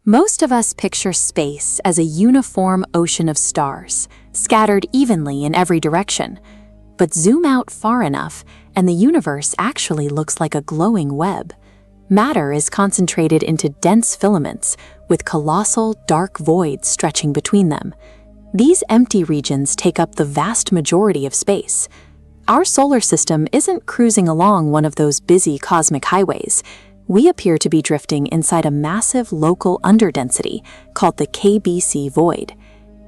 Most of us picture space as a uniform ocean of stars, scattered evenly in every direction. But zoom out far enough, and the universe actually looks like a glowing web. Matter is concentrated into dense filaments, with colossal, dark voids stretching between them. These empty regions take up the vast majority of space. Our solar system isn't cruising along one of those busy cosmic highways. We appear to be drifting inside a massive local underdensity called the KBC Void.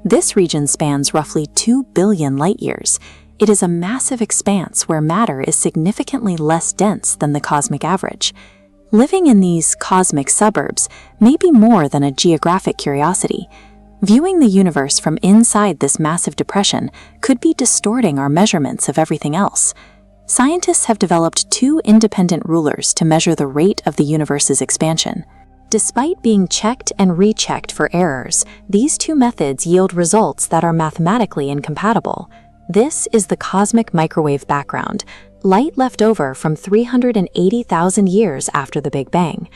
This region spans roughly 2 billion light-years. It is a massive expanse where matter is significantly less dense than the cosmic average. Living in these cosmic suburbs may be more than a geographic curiosity. Viewing the universe from inside this massive depression could be distorting our measurements of everything else. Scientists have developed 2 independent rulers to measure the rate of the universe's expansion. Despite being checked and rechecked for errors, these 2 methods yield results that are mathematically incompatible. This is the cosmic microwave background, light left over from 380,000 years after the Big Bang.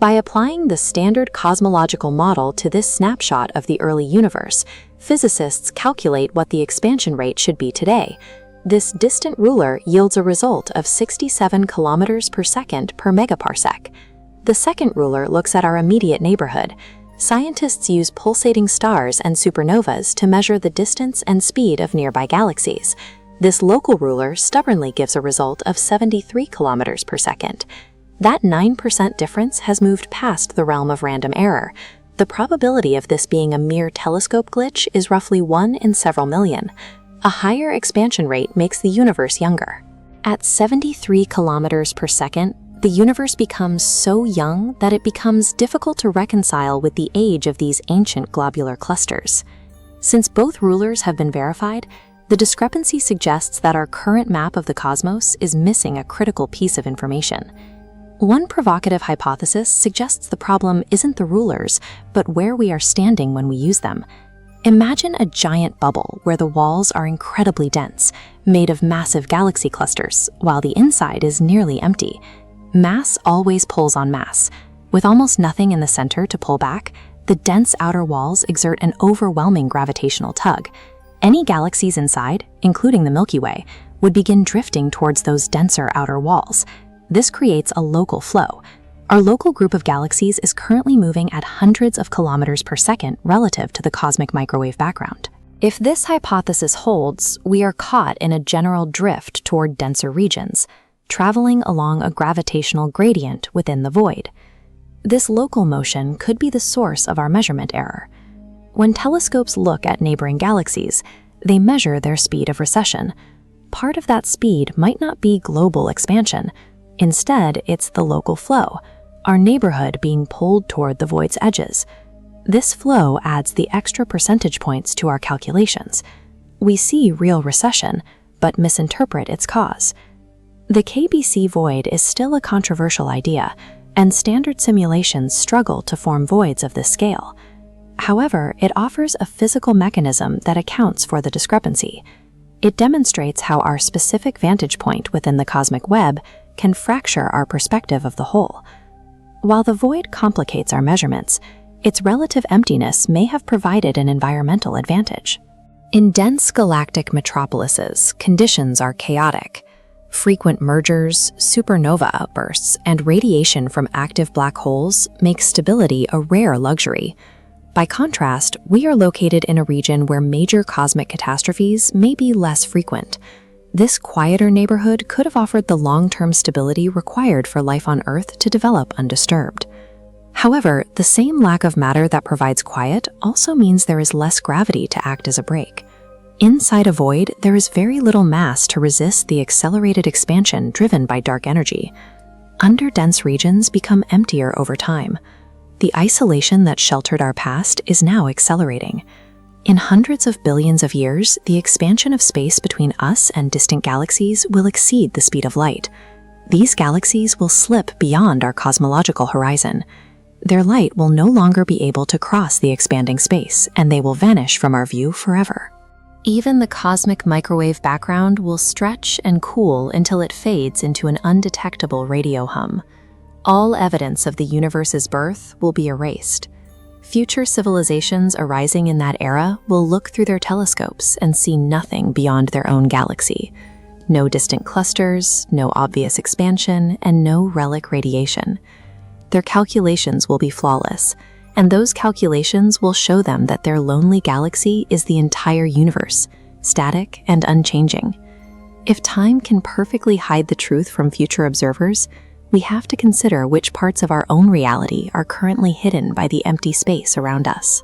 By applying the standard cosmological model to this snapshot of the early universe, physicists calculate what the expansion rate should be today. This distant ruler yields a result of 67 kilometers per second per megaparsec. The second ruler looks at our immediate neighborhood. Scientists use pulsating stars and supernovas to measure the distance and speed of nearby galaxies. This local ruler stubbornly gives a result of 73 kilometers per second. That 9% difference has moved past the realm of random error. The probability of this being a mere telescope glitch is roughly 1 in several million. A higher expansion rate makes the universe younger. At 73 kilometers per second, the universe becomes so young that it becomes difficult to reconcile with the age of these ancient globular clusters. Since both rulers have been verified, the discrepancy suggests that our current map of the cosmos is missing a critical piece of information. One provocative hypothesis suggests the problem isn't the rulers, but where we are standing when we use them. Imagine a giant bubble where the walls are incredibly dense, made of massive galaxy clusters, while the inside is nearly empty. Mass always pulls on mass. With almost nothing in the center to pull back, the dense outer walls exert an overwhelming gravitational tug. Any galaxies inside, including the Milky Way, would begin drifting towards those denser outer walls. This creates a local flow. Our local group of galaxies is currently moving at hundreds of kilometers per second relative to the cosmic microwave background. If this hypothesis holds, we are caught in a general drift toward denser regions, traveling along a gravitational gradient within the void. This local motion could be the source of our measurement error. When telescopes look at neighboring galaxies, they measure their speed of recession. Part of that speed might not be global expansion. Instead, it's the local flow, our neighborhood being pulled toward the void's edges. This flow adds the extra percentage points to our calculations. We see real recession, but misinterpret its cause. The KBC void is still a controversial idea, and standard simulations struggle to form voids of this scale. However, it offers a physical mechanism that accounts for the discrepancy. It demonstrates how our specific vantage point within the cosmic web can fracture our perspective of the whole. While the void complicates our measurements, its relative emptiness may have provided an environmental advantage. In dense galactic metropolises, conditions are chaotic. Frequent mergers, supernova outbursts, and radiation from active black holes make stability a rare luxury. By contrast, we are located in a region where major cosmic catastrophes may be less frequent. This quieter neighborhood could have offered the long-term stability required for life on Earth to develop undisturbed. However, the same lack of matter that provides quiet also means there is less gravity to act as a brake. Inside a void, there is very little mass to resist the accelerated expansion driven by dark energy. Under-dense regions become emptier over time. The isolation that sheltered our past is now accelerating. In hundreds of billions of years, the expansion of space between us and distant galaxies will exceed the speed of light. These galaxies will slip beyond our cosmological horizon. Their light will no longer be able to cross the expanding space, and they will vanish from our view forever. Even the cosmic microwave background will stretch and cool until it fades into an undetectable radio hum. All evidence of the universe's birth will be erased. Future civilizations arising in that era will look through their telescopes and see nothing beyond their own galaxy. No distant clusters, no obvious expansion, and no relic radiation. Their calculations will be flawless, and those calculations will show them that their lonely galaxy is the entire universe, static and unchanging. If time can perfectly hide the truth from future observers, we have to consider which parts of our own reality are currently hidden by the empty space around us.